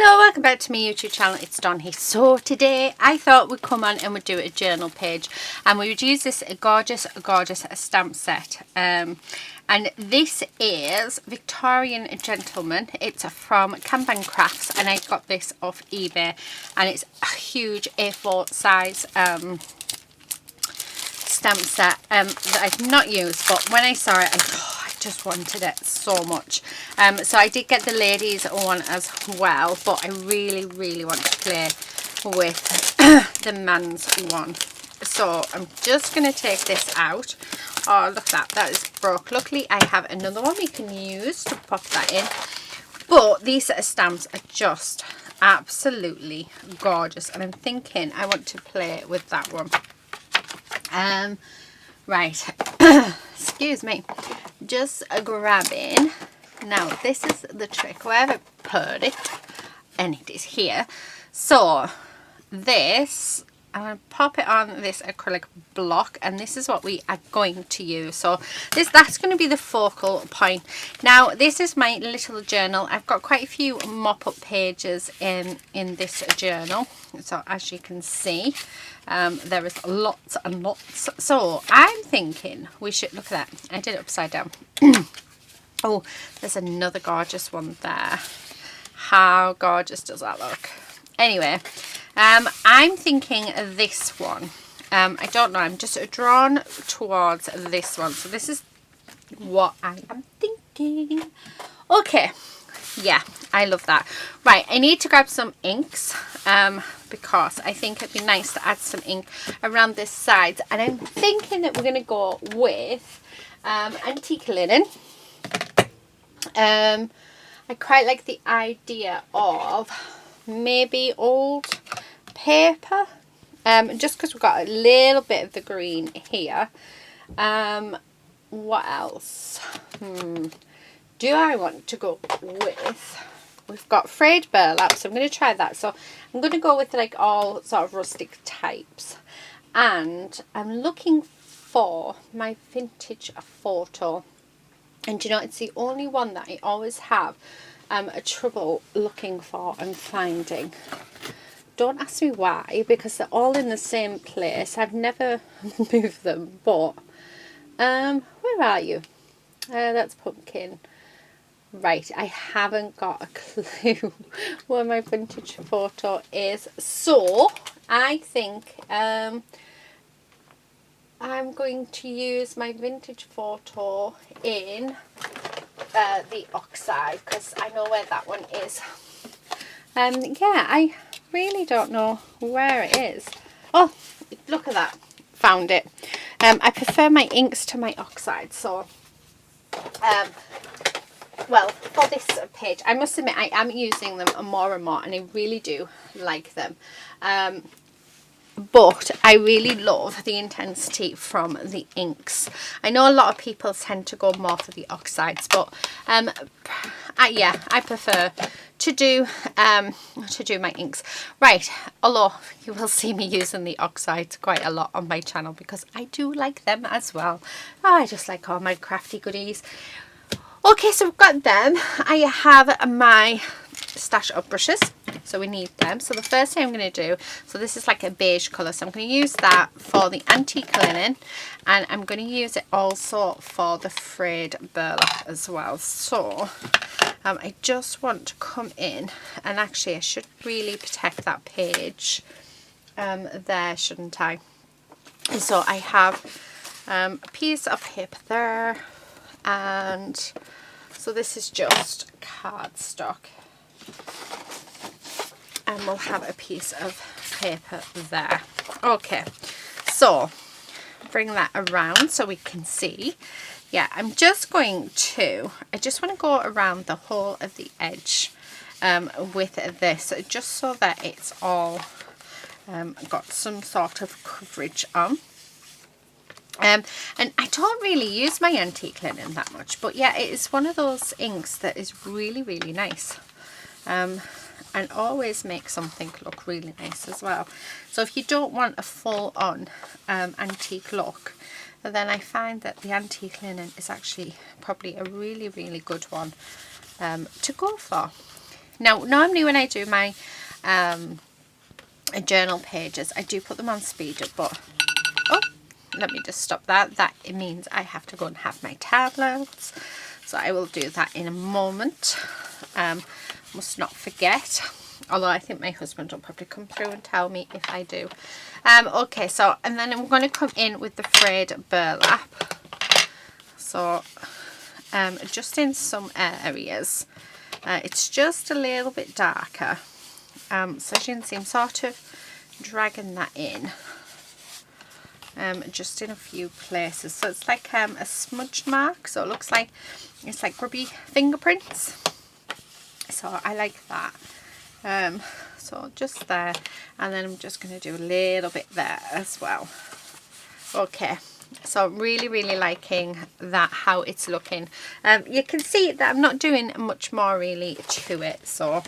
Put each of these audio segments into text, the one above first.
Hello, welcome back to my YouTube channel. It's Dawn here. So today I thought we'd come on and we'd do a journal page and we would use this gorgeous stamp set. And this is Victorian Gentleman. It's from Kanban Crafts and I got this off eBay and it's a huge A4 size stamp set that I've not used, but when I saw it I just wanted it so much. So I did get the ladies one as well, but I really want to play with the man's one. So I'm just going to take this out. Oh, look at that, that is broke. Luckily I have another one we can use to pop that in. But these stamps are just absolutely gorgeous and I'm thinking I want to play with that one. Right, excuse me, just grabbing. Now this is the trick, where I put it, and it is here. So this, I'm going to pop it on this acrylic block and this is what we are going to use. So that's going to be the focal point. Now this is my little journal. I've got quite a few mop-up pages in this journal. So as you can see, there is lots and lots. So I'm thinking we should, look at that, I did it upside down. Oh, there's another gorgeous one there. How gorgeous does that look? Anyway, I'm thinking this one. I don't know, I'm just drawn towards this one. So this is what I am thinking. Okay, yeah, I love that. Right, I need to grab some inks because I think it'd be nice to add some ink around this side. And I'm thinking that we're going to go with antique linen. I quite like the idea of maybe old paper, just because we've got a little bit of the green here. What else do I want to go with? We've got frayed burlap, so I'm going to try that. So I'm going to go with like all sort of rustic types, and I'm looking for my vintage photo. And you know, it's the only one that I always have a trouble looking for and finding. Don't ask me why, because they're all in the same place. I've never moved them, but where are you? That's pumpkin. Right, I haven't got a clue where my vintage photo is. So I think I'm going to use my vintage photo in the oxide because I know where that one is. Yeah, I really don't know where it is. Oh, look at that. Found it. I prefer my inks to my oxide, so well, for this page, I must admit I am using them more and more and I really do like them. But I really love the intensity from the inks. I know a lot of people tend to go more for the oxides, but yeah, I prefer to do my inks. Right, although you will see me using the oxides quite a lot on my channel because I do like them as well. Oh, I just like all my crafty goodies. Okay, so we've got them. I have my stash of brushes, so we need them. So the first thing I'm going to do, so this is like a beige colour, so I'm going to use that for the antique linen, and I'm going to use it also for the frayed burlap as well. So I just want to come in, and actually I should really protect that page there, shouldn't I? So I have a piece of paper there, and so this is just cardstock, and we'll have a piece of paper there. Okay, so bring that around so we can see. Yeah, I'm just going to, I just want to go around the whole of the edge with this, just so that it's all got some sort of coverage on. And I don't really use my antique linen that much, but yeah, it is one of those inks that is really nice, and always makes something look really nice as well. So if you don't want a full-on antique look, then I find that the antique linen is actually probably a really good one to go for. Now, normally when I do my journal pages, I do put them on speed up, but oh, let me just stop that. That it means I have to go and have my tablets, so I will do that in a moment. Must not forget, although I think my husband will probably come through and tell me if I do. Okay, so and then I'm going to come in with the frayed burlap. So just in some areas it's just a little bit darker, so as you can see I'm sort of dragging that in just in a few places, so it's like a smudge mark, so it looks like it's like grubby fingerprints, so I like that. So just there, and then I'm just going to do a little bit there as well. Okay, so really liking that, how it's looking. You can see that I'm not doing much more really to it, so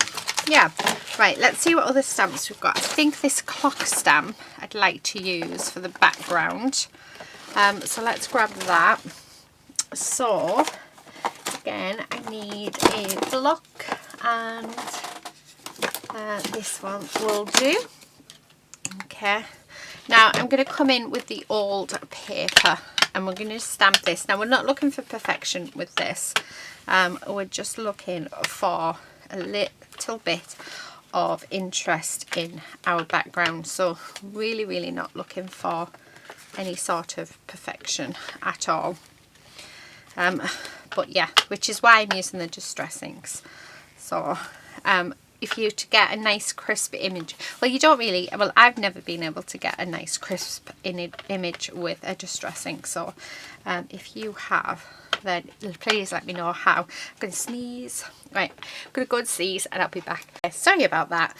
yeah. Right, let's see what other stamps we've got. I think this clock stamp I'd like to use for the background, so let's grab that. So again, I need a block, and this one will do. Okay, now I'm going to come in with the old paper and we're going to stamp this. Now we're not looking for perfection with this, we're just looking for a little bit of interest in our background, so really not looking for any sort of perfection at all. But yeah, which is why I'm using the distress inks. So if you to get a nice crisp image, well you don't really, well I've never been able to get a nice crisp image with a distress ink, so if you have, then please let me know how. I'm going to sneeze. Right, I'm going to go and sneeze and I'll be back. Sorry about that.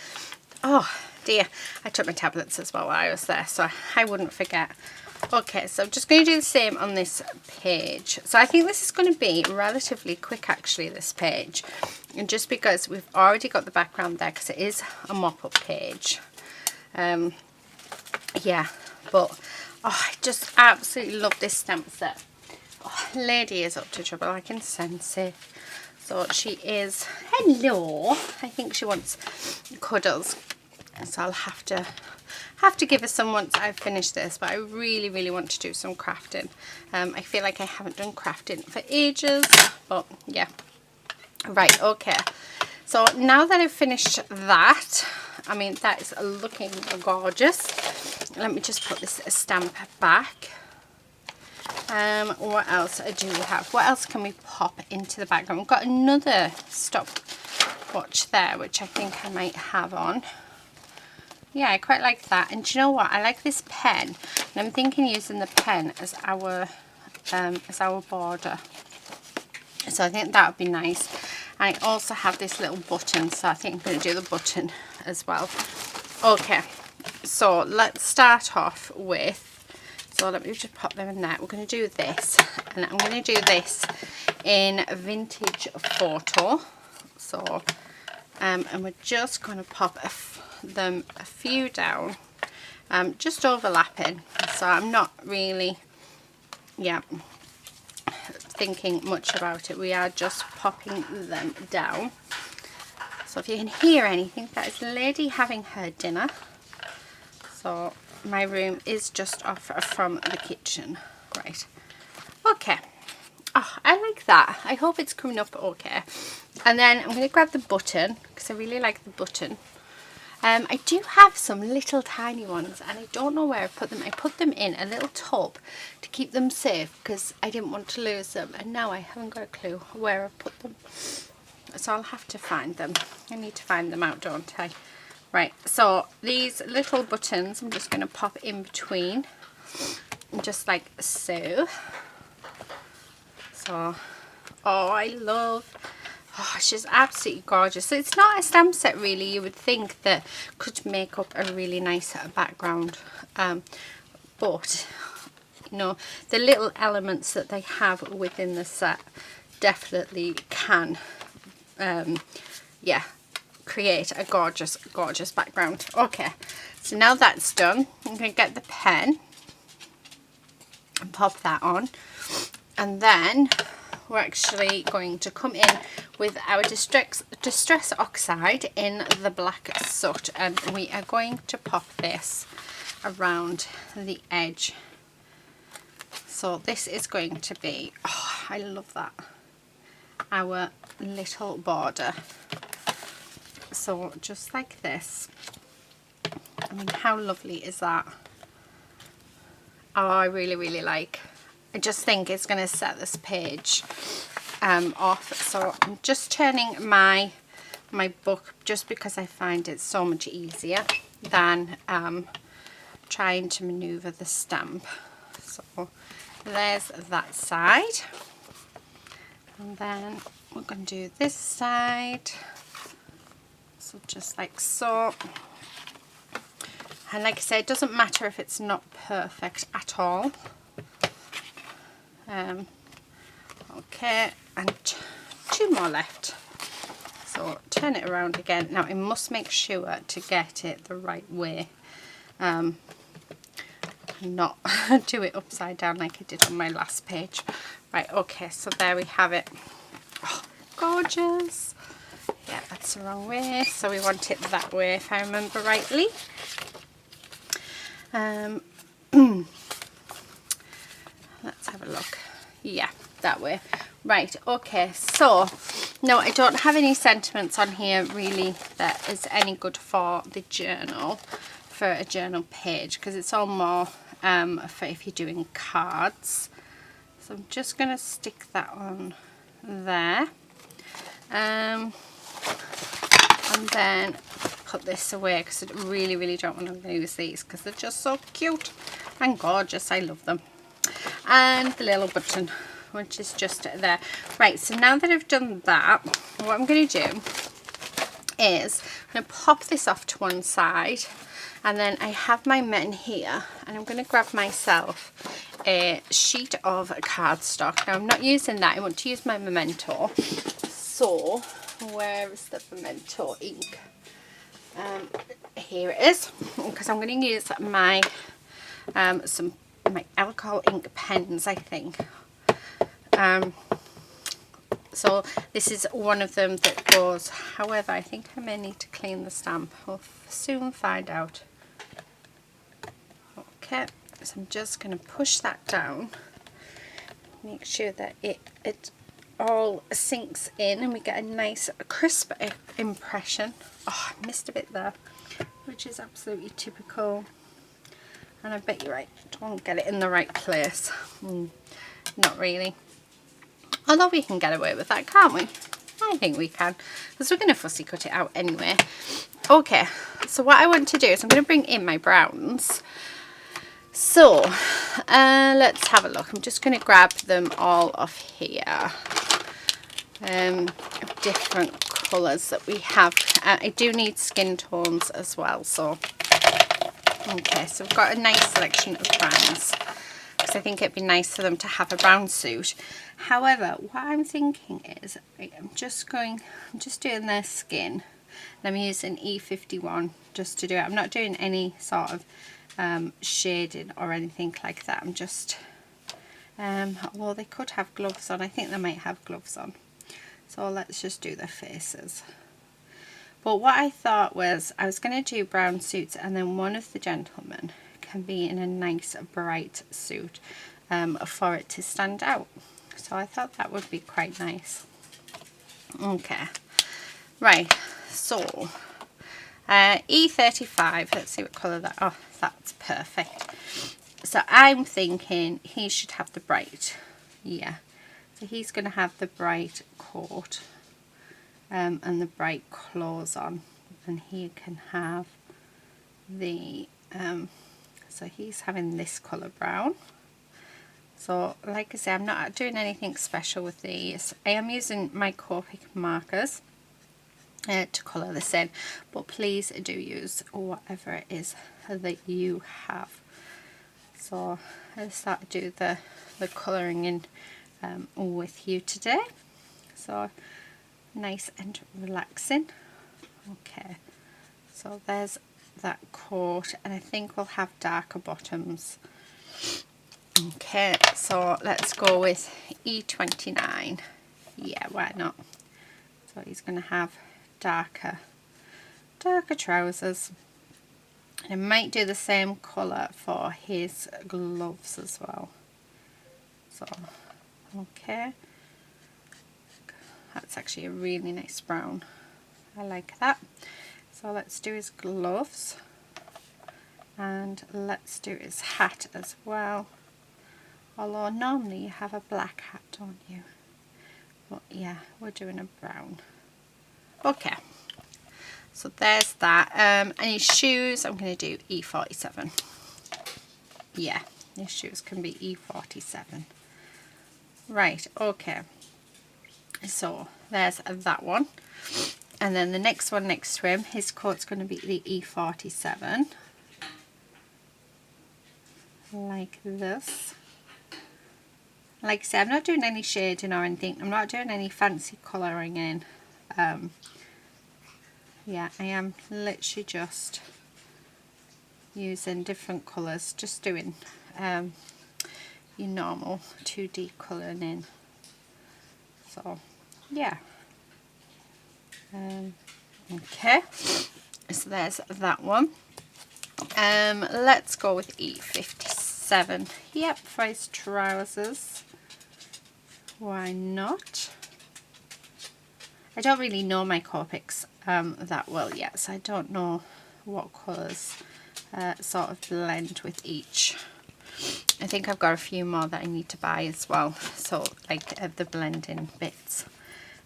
Oh dear, I took my tablets as well while I was there, so I wouldn't forget. Okay, so I'm just going to do the same on this page. So I think this is going to be relatively quick actually, this page, and just because we've already got the background there, because it is a mop-up page. Yeah, but oh, I just absolutely love this stamp set. Oh, lady is up to trouble, I can sense it. So she is, hello, I think she wants cuddles, so I'll have to give her some once I've finished this, but I really want to do some crafting. I feel like I haven't done crafting for ages, but yeah. Right, okay, so now that I've finished that, I mean that is looking gorgeous. Let me just put this stamp back. What else do we have? What else can we pop into the background? We've got another stopwatch there, which I think I might have on. Yeah, I quite like that. And do you know what? I like this pen, and I'm thinking using the pen as our border. So I think that would be nice. And I also have this little button, so I think I'm going to do the button as well. Okay, so let's start off with, so let me just pop them in there. We're going to do this, and I'm going to do this in Vintage Photo. So, and we're just going to pop them a few down, just overlapping, so I'm not really thinking much about it. We are just popping them down. So if you can hear anything, that is the lady having her dinner. So my room is just off from the kitchen. Right, okay. Oh, I like that. I hope it's coming up okay. And then I'm going to grab the button, because I really like the button. I do have some little tiny ones, and I don't know where I put them. I put them in a little tub to keep them safe, because I didn't want to lose them, and now I haven't got a clue where I put them. So I'll have to find them. I need to find them out, don't I? Right, so these little buttons I'm just going to pop in between, just like so. So, oh, I love, oh, she's absolutely gorgeous. So it's not a stamp set really, you would think, that could make up a really nice background, but you know, the little elements that they have within the set definitely can yeah, create a gorgeous background. Okay, so now that's done, I'm going to get the pen and pop that on, and then we're actually going to come in with our Distress Oxide in the Black Soot, and we are going to pop this around the edge. So this is going to be, oh, I love that, our little border. So just like this. I mean, how lovely is that? Oh, I really like. I just think it's going to set this page off. So I'm just turning my book just because I find it so much easier than trying to maneuver the stamp. So there's that side, and then we're going to do this side. So just like so. And like I said, it doesn't matter if it's not perfect at all. Okay, and 2 more left. So turn it around again. Now I must make sure to get it the right way. Not do it upside down like I did on my last page. Right, okay, so there we have it. Oh, gorgeous. Yeah, that's the wrong way. So we want it that way if I remember rightly. Let's have a look. Yeah, that way. Right, okay, so no, I don't have any sentiments on here really that is any good for the journal, for a journal page, because it's all more for if you're doing cards. So I'm just going to stick that on there, and then put this away because I really don't want to lose these because they're just so cute and gorgeous. I love them. And the little button, which is just there. Right, so now that I've done that, what I'm going to do is I'm going to pop this off to one side, and then I have my mitten here, and I'm going to grab myself a sheet of cardstock. Now I'm not using that, I want to use my Memento. So where is the Memento ink? Here it is, because I'm going to use my my alcohol ink pens, I think. So this is one of them that goes, however I think I may need to clean the stamp. We'll soon find out. Okay, so I'm just going to push that down, make sure that it all sinks in and we get a nice crisp impression. Oh, I missed a bit there, which is absolutely typical. And I bet you're right, don't get it in the right place. Not really. Although we can get away with that, can't we? I think we can, because we're going to fussy cut it out anyway. Okay, so what I want to do is I'm going to bring in my browns. So let's have a look. I'm just going to grab them all off here. Different colours that we have. I do need skin tones as well, so okay, so we've got a nice selection of browns because I think it'd be nice for them to have a brown suit. However, what I'm thinking is I'm just doing their skin, and I'm using E51 just to do it. I'm not doing any sort of shading or anything like that. I'm just well, they could have gloves on. I think they might have gloves on, so let's just do their faces. But what I thought was I was going to do brown suits, and then one of the gentlemen can be in a nice bright suit for it to stand out. So I thought that would be quite nice. Okay, right, so E35, let's see what colour that, oh, that's perfect. So I'm thinking he should have the bright, yeah, so he's going to have the bright coat and the bright clothes on, and he can have the so he's having this colour brown. So like I say, I'm not doing anything special with these. I am using my Copic markers to colour this in, but please do use whatever it is that you have. So I'll start to do the colouring in with you today. So nice and relaxing. Okay, so there's that coat, and I think we'll have darker bottoms. Okay, so let's go with E29. Yeah, why not? So he's going to have darker trousers. I might do the same colour for his gloves as well. So, okay. That's actually a really nice brown. I like that. So let's do his gloves. And let's do his hat as well. Although normally you have a black hat, don't you? But yeah, we're doing a brown. Okay. So there's that. And his shoes, I'm going to do E47. Yeah, his shoes can be E47. Right, okay. So there's that one. And then the next one next to him, his coat's going to be the E47. Like this. Like I say, I'm not doing any shading or anything. I'm not doing any fancy colouring in. Yeah, I am literally just using different colours, just doing your normal 2D colouring in. So, yeah. Okay, so there's that one. Let's go with E57. Yep, for his trousers. Why not? I don't really know my Copics that well yet, so I don't know what colours sort of blend with each. I think I've got a few more that I need to buy as well, so like the blending bits.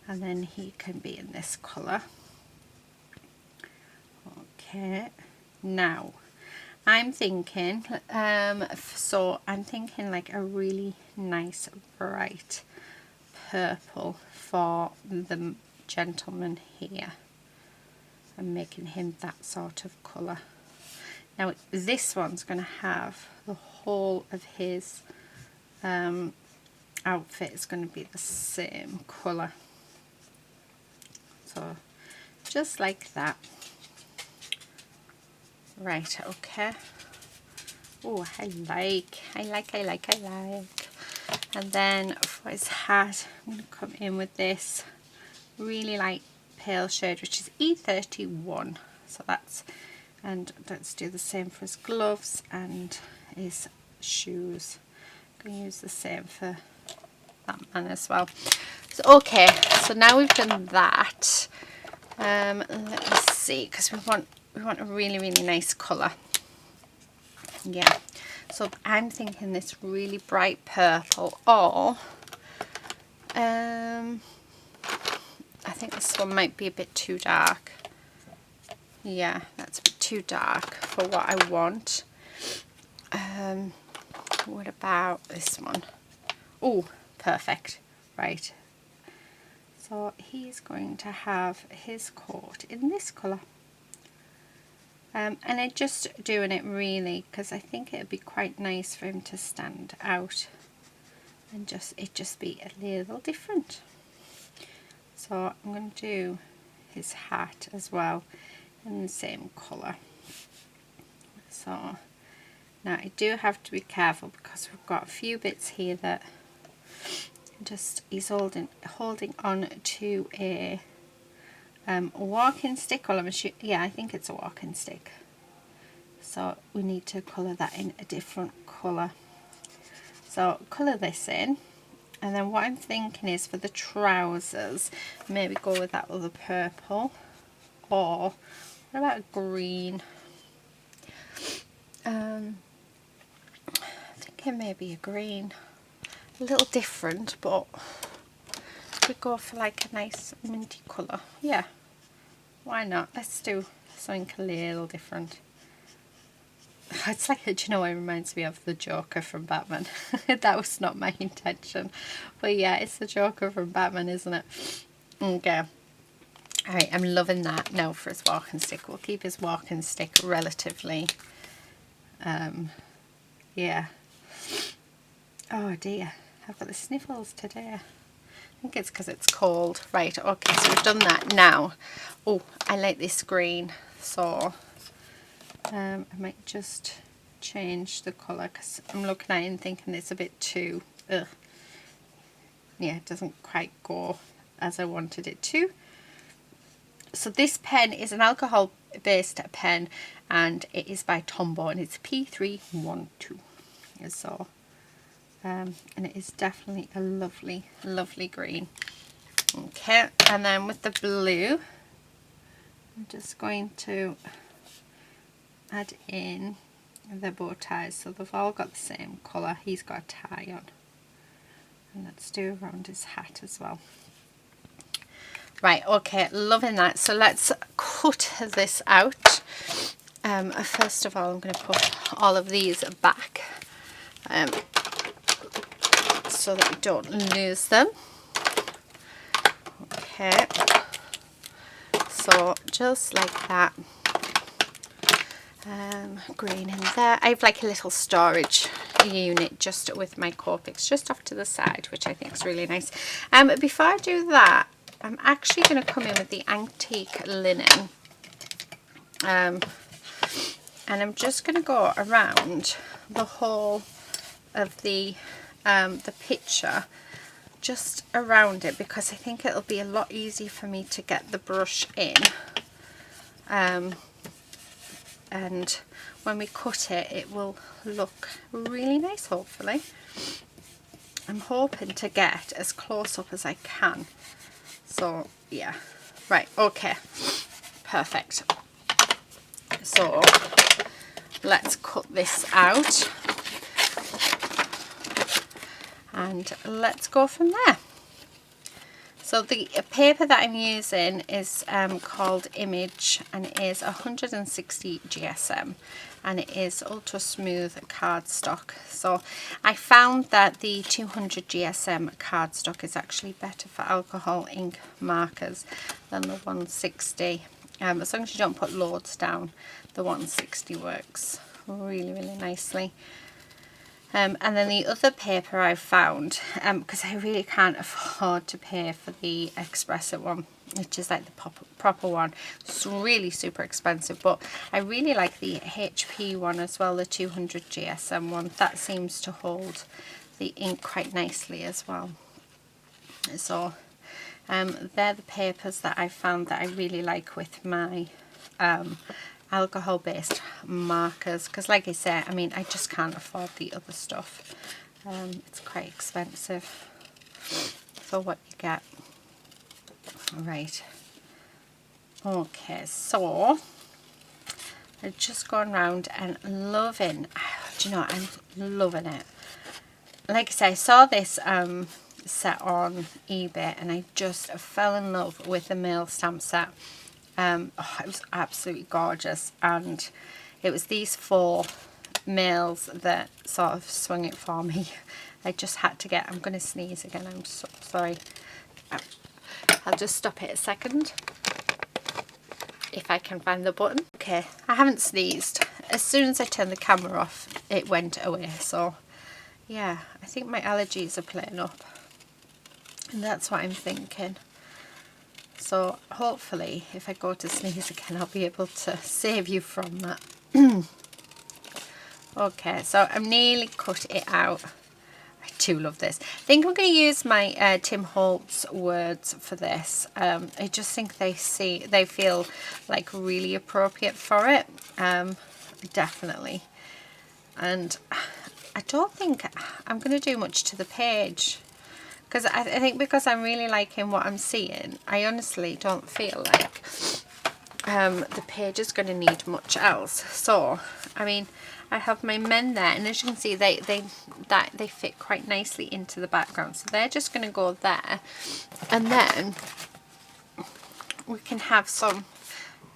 And then he can be in this colour. Okay, now I'm thinking, so I'm thinking like a really nice bright purple for the gentleman here. I'm making him that sort of colour. Now this one's going to have the whole of his outfit is going to be the same colour. So just like that. Right, okay. Oh, I like. And then for his hat, I'm going to come in with this really light pale shade, which is E31. So that's, and let's do the same for his gloves and his shoes. I'm going to use the same for that man as well. So okay, so now we've done that. Let me see, because we want a really nice colour. Yeah, so I'm thinking this really bright purple, or I think this one might be a bit too dark. Yeah, that's a bit too dark for what I want. What about this one? Oh, perfect. Right, so he's going to have his coat in this colour. And I'm just doing it really because I think it would be quite nice for him to stand out and just be a little different. So I'm going to do his hat as well in the same colour. So now I do have to be careful because we've got a few bits here that just he's holding on to a walking stick. Well, yeah, I think it's a walking stick. So we need to colour that in a different colour. So colour this in, and then what I'm thinking is for the trousers, maybe go with that other purple, or what about green? I'm thinking maybe a green, a little different, but we go for like a nice minty colour. Yeah, why not? Let's do something a little different. It's like, do you know, it reminds me of the Joker from Batman. That was not my intention, but yeah, it's the Joker from Batman, isn't it? Okay, alright, I'm loving that. Now for his walking stick, we'll keep his walking stick relatively yeah. Oh dear, I've got the sniffles today. I think it's because it's cold. Right, okay, so we've done that. Now, oh, I like this green, so I might just change the colour because I'm looking at it and thinking it's a bit too, ugh. Yeah, it doesn't quite go as I wanted it to. So this pen is an alcohol based pen, and it is by Tombow, and it's P312. So and it is definitely a lovely, lovely green. Okay, and then with the blue, I'm just going to add in the bow ties, so they've all got the same colour. He's got a tie on, and let's do around his hat as well. Right, okay, loving that. So let's cut this out. First of all, I'm going to put all of these back so that we don't lose them. Okay, so just like that. Green in there. I have like a little storage unit just with my Copics just off to the side, which I think is really nice. Before I do that, I'm actually going to come in with the antique linen, and I'm just going to go around the whole of the picture, just around it, because I think it'll be a lot easier for me to get the brush in, and when we cut it, it will look really nice, hopefully. I'm hoping to get as close up as I can. So yeah, right, okay, perfect. So let's cut this out and let's go from there. So the paper that I'm using is called Image, and it is 160 GSM, and it is ultra smooth cardstock. So I found that the 200 GSM cardstock is actually better for alcohol ink markers than the 160. As long as you don't put loads down, the 160 works really, really nicely. And then the other paper I found, because I really can't afford to pay for the espresso one, which is like the proper one. It's really super expensive, but I really like the HP one as well, the 200 GSM one. That seems to hold the ink quite nicely as well. So they're the papers that I found that I really like with my alcohol based markers, because like I said, I mean, I just can't afford the other stuff. It's quite expensive for what you get. Right, okay, so I've just gone round and loving, do you know, I'm loving it. Like I say, I saw this set on eBay and I just fell in love with the mail stamp set. It was absolutely gorgeous, and it was these 4 mails that sort of swung it for me. I just had to get, I'm going to sneeze again, I'm so sorry. I'll just stop it a second if I can find the button. Okay, I haven't sneezed. As soon as I turned the camera off, it went away. So yeah, I think my allergies are playing up, and that's what I'm thinking. So hopefully if I go to sneeze again, I'll be able to save you from that. Okay, so I'm nearly cut it out. I do love this. I think I'm going to use my Tim Holtz words for this. I just think they feel like really appropriate for it. Definitely. And I don't think I'm going to do much to the page, because I think because I'm really liking what I'm seeing, I honestly don't feel like the page is going to need much else. So I mean, I have my men there, and as you can see, they fit quite nicely into the background, so they're just going to go there, and then we can have some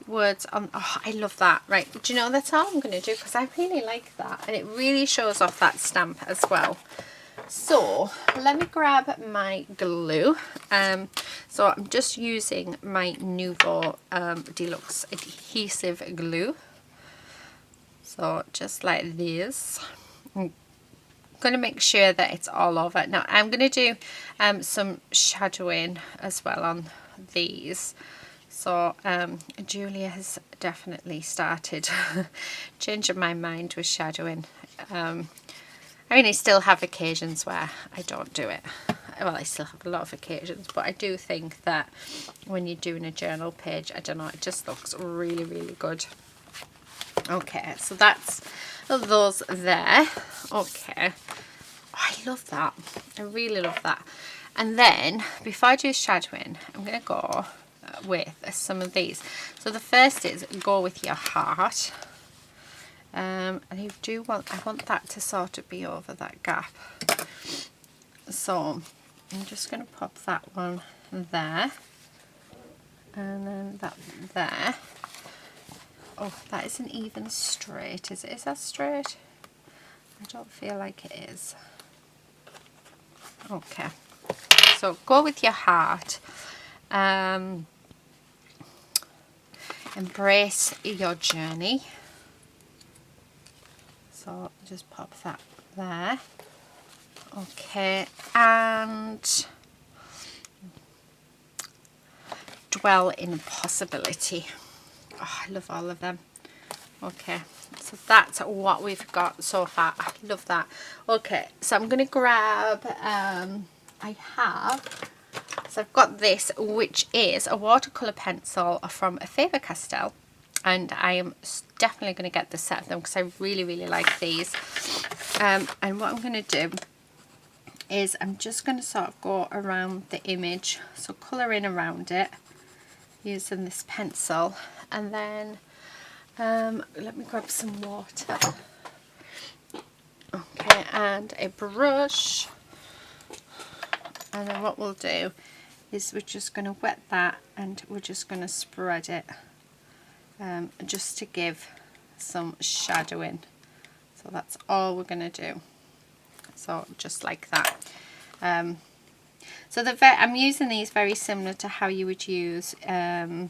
words on. Oh, I love that. Right, do you know, that's all I'm going to do, because I really like that, and it really shows off that stamp as well. So let me grab my glue. So I'm just using my Nuvo Deluxe adhesive glue. So just like this. I'm going to make sure that it's all over. Now I'm going to do some shadowing as well on these. So Julia has definitely started changing my mind with shadowing. I mean, I still have occasions where I don't do it. well, I still have a lot of occasions, but I do think that when you're doing a journal page, I don't know, it just looks really, really good. Okay, so that's those there. Okay, I love that. I really love that. And then before I do shadowing, I'm going to go with some of these. So the first is go with your heart. And I want that to sort of be over that gap. So I'm just going to pop that one there. And then that there. Oh, that isn't even straight, is it? Is that straight? I don't feel like it is. Okay. So go with your heart. Embrace your journey. So just pop that there. Okay, and dwell in possibility. Oh, I love all of them. Okay, so that's what we've got so far. I love that. Okay, so I'm going to grab, I've got this, which is a watercolour pencil from Faber-Castell. And I am definitely going to get the set of them because I really, really like these. And what I'm going to do is I'm just going to sort of go around the image. So colour in around it using this pencil. And then let me grab some water. Okay, and a brush. And then what we'll do is we're just going to wet that and we're just going to spread it. Just to give some shadowing. So that's all we're going to do. So just like that. So I'm using these very similar to how you would use your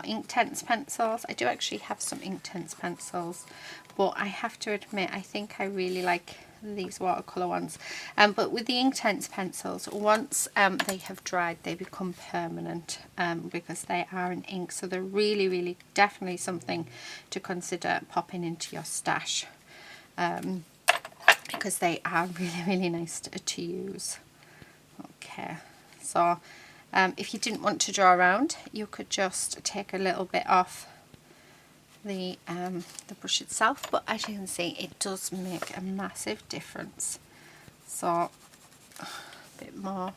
Inktense pencils. I do actually have some Inktense pencils, but I have to admit I think I really like these watercolour ones. But with the Inktense pencils, once they have dried, they become permanent because they are an ink. So they're really, really definitely something to consider popping into your stash because they are really, really nice to use. Okay, so if you didn't want to draw around, you could just take a little bit off the brush itself, but as you can see, it does make a massive difference. So a bit more.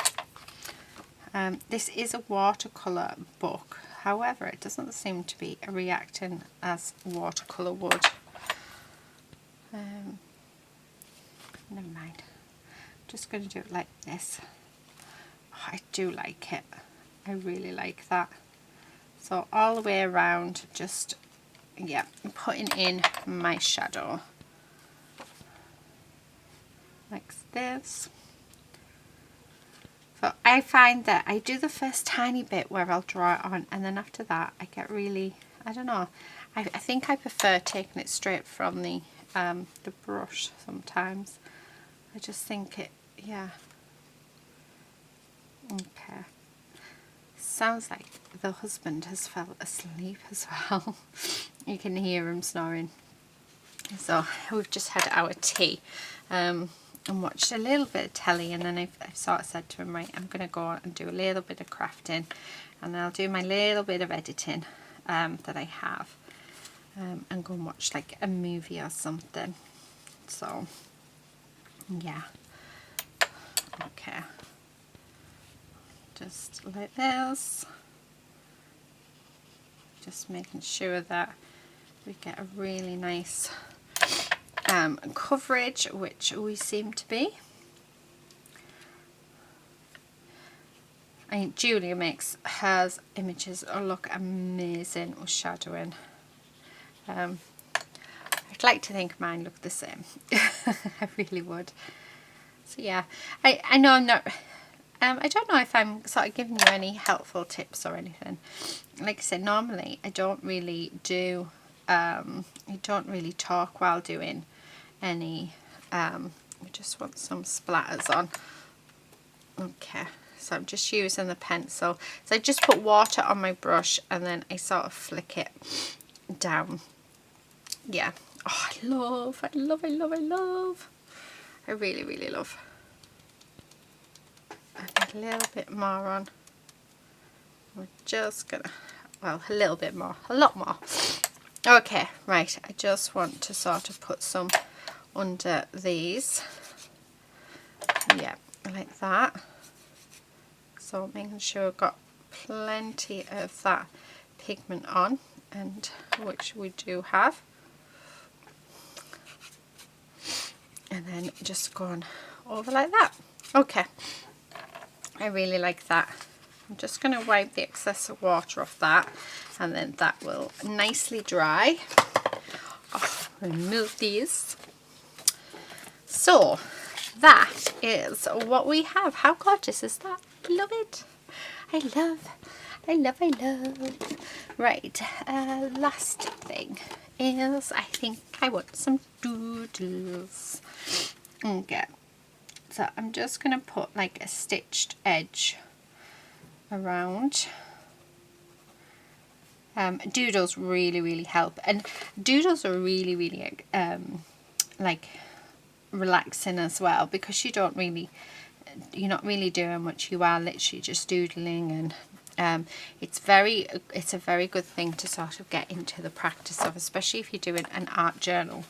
This is a watercolour book, however it doesn't seem to be reacting as watercolour would. Never mind, I'm just going to do it like this. Oh, I do like it, I really like that. So all the way around, just yeah, I'm putting in my shadow like this. So I find that I do the first tiny bit where I'll draw it on, and then after that I get really, I don't know, I think I prefer taking it straight from the brush sometimes. I just think it, yeah. Okay. Sounds like the husband has fell asleep as well. You can hear him snoring. So we've just had our tea and watched a little bit of telly, and then I've sort of said to him, right, I'm going to go and do a little bit of crafting, and then I'll do my little bit of editing that I have and go and watch like a movie or something. So yeah, okay. Just like this, just making sure that we get a really nice coverage, which we seem to be. I think Julia makes hers images look amazing with shadowing. I'd like to think mine look the same. I really would. So yeah, I know I'm not I don't know if I'm sort of giving you any helpful tips or anything. Like I said, normally I don't really do, I don't really talk while doing any, we just want some splatters on. Okay, so I'm just using the pencil. So I just put water on my brush and then I sort of flick it down. Yeah, oh, I love, I really, really love. a little bit more on. We're just gonna, well, a little bit more, a lot more. Okay, right, I just want to sort of put some under these. Yeah, like that. So making sure I've got plenty of that pigment on, and which we do have. And then just going over like that. Okay, I really like that. I'm just going to wipe the excess of water off that, and then that will nicely dry. Oh, remove these. So that is what we have. How gorgeous is that? Love it. I love. Right, last thing is I think I want some doodles. Okay, so I'm just going to put like a stitched edge around. Doodles really help, and doodles are really like relaxing as well, because you're not really doing much, you are literally just doodling, and it's a very good thing to sort of get into the practice of, especially if you're doing an art journal,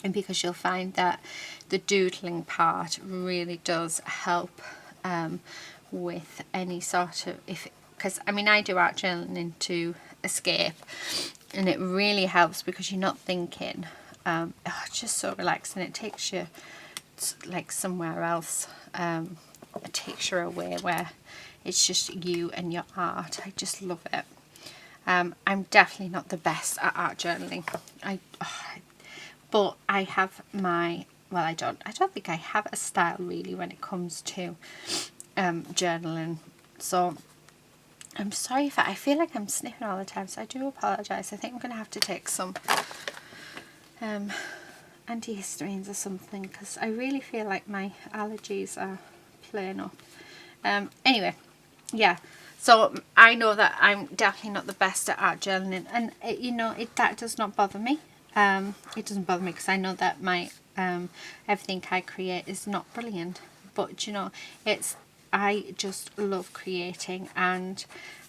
and because you'll find that the doodling part really does help with any sort of, because I mean I do art journaling to escape, and it really helps because you're not thinking. It's just so relaxing. It takes you like somewhere else. It takes you away where it's just you and your art. I just love it. I'm definitely not the best at art journaling. But I have my, well, I don't think I have a style really when it comes to journaling. So I'm sorry if I feel like I'm sniffing all the time, so I do apologise. I think I'm going to have to take some antihistamines or something, because I really feel like my allergies are playing up. Anyway, yeah, so I know that I'm definitely not the best at art journaling, and that does not bother me. It doesn't bother me because I know that my everything I create is not brilliant, but I just love creating, and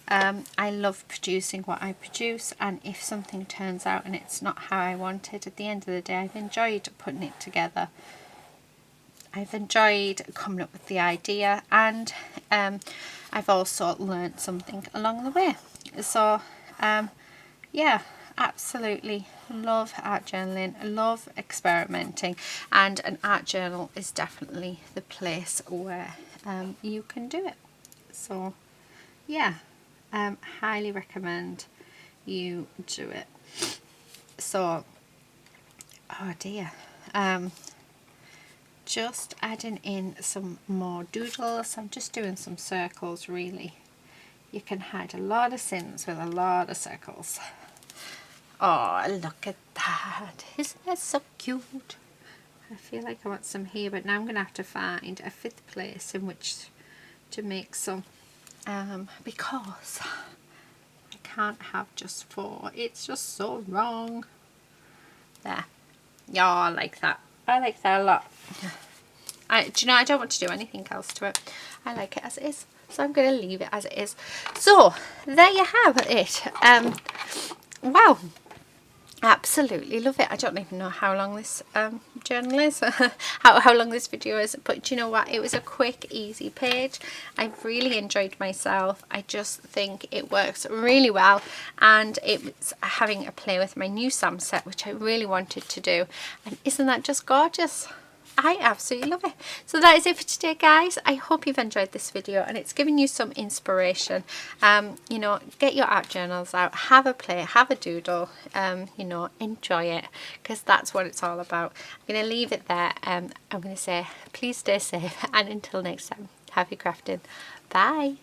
I love producing what I produce, and if something turns out and it's not how I wanted, at the end of the day I've enjoyed putting it together. I've enjoyed coming up with the idea, and I've also learnt something along the way. So yeah, absolutely love art journaling, love experimenting, and an art journal is definitely the place where you can do it. So yeah, highly recommend you do it. So, oh dear, just adding in some more doodles. I'm just doing some circles really. You can hide a lot of sins with a lot of circles. Oh, look at that. Isn't that so cute? I feel like I want some here, but now I'm going to have to find a fifth place in which to make some, because I can't have just 4. It's just so wrong. There. Yeah, I like that. I like that a lot. Do you know, I don't want to do anything else to it. I like it as it is, so I'm going to leave it as it is. So there you have it. Wow, absolutely love it. I don't even know how long this journal is, how long this video is, but do you know what, it was a quick easy page. I really enjoyed myself. I just think it works really well, and it's having a play with my new Sam set, which I really wanted to do, and isn't that just gorgeous? I absolutely love it. So that is it for today, guys. I hope you've enjoyed this video and it's given you some inspiration. You know, get your art journals out, have a play, have a doodle, you know, enjoy it, because that's what it's all about. I'm going to leave it there. I'm going to say please stay safe, and until next time, happy crafting. Bye.